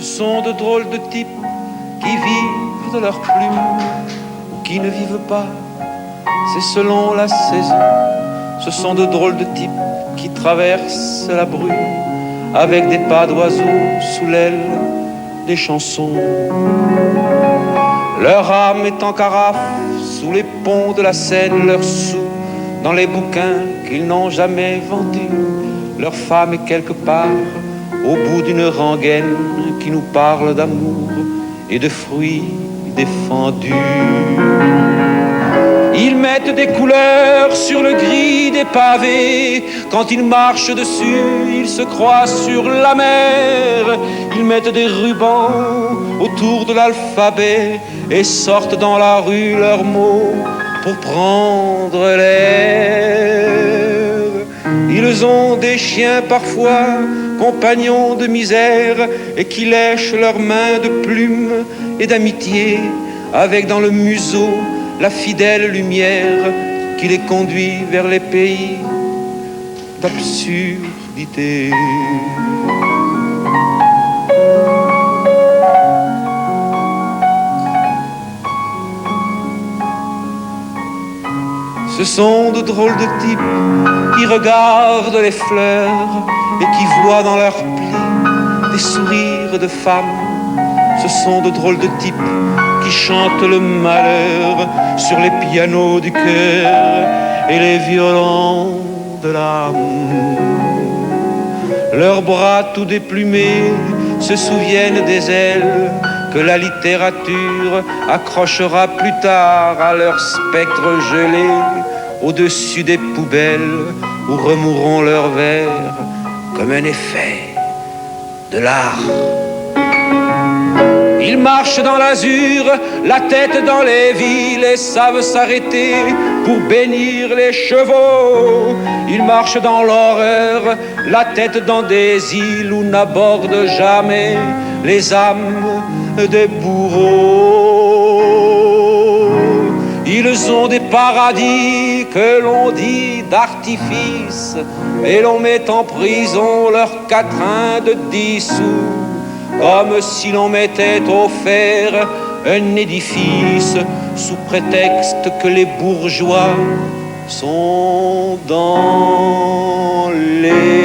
Ce sont de drôles de types qui vivent de leurs plumes ou qui ne vivent pas, c'est selon la saison. Ce sont de drôles de types qui traversent la brume avec des pas d'oiseaux sous l'aile des chansons. Leur âme est en carafe sous les ponts de la Seine, leur sou dans les bouquins qu'ils n'ont jamais vendus. Leur femme est quelque part au bout d'une rengaine qui nous parle d'amour et de fruits défendus. Ils mettent des couleurs sur le gris des pavés. Quand ils marchent dessus, ils se croient sur la mer. Ils mettent des rubans autour de l'alphabet et sortent dans la rue leurs mots pour prendre l'air. Ils ont des chiens parfois, compagnons de misère, et qui lèchent leurs mains de plumes et d'amitié, avec dans le museau la fidèle lumière qui les conduit vers les pays d'absurdité. Ce sont de drôles de types qui regardent les fleurs et qui voient dans leurs plis des sourires de femmes. Ce sont de drôles de types qui chantent le malheur sur les pianos du cœur et les violons de l'âme. Leurs bras tout déplumés se souviennent des ailes que la littérature accrochera plus tard à leur spectre gelé au-dessus des poubelles où remourront leurs vers comme un effet de l'art. Ils marchent dans l'azur, la tête dans les villes et savent s'arrêter pour bénir les chevaux. Ils marchent dans l'horreur, la tête dans des îles où n'abordent jamais les âmes des bourreaux. Ils ont des paradis que l'on dit d'artifice et l'on met en prison leurs quatrains de 10 sous. Comme si l'on m'était offert un édifice sous prétexte que les bourgeois sont dans les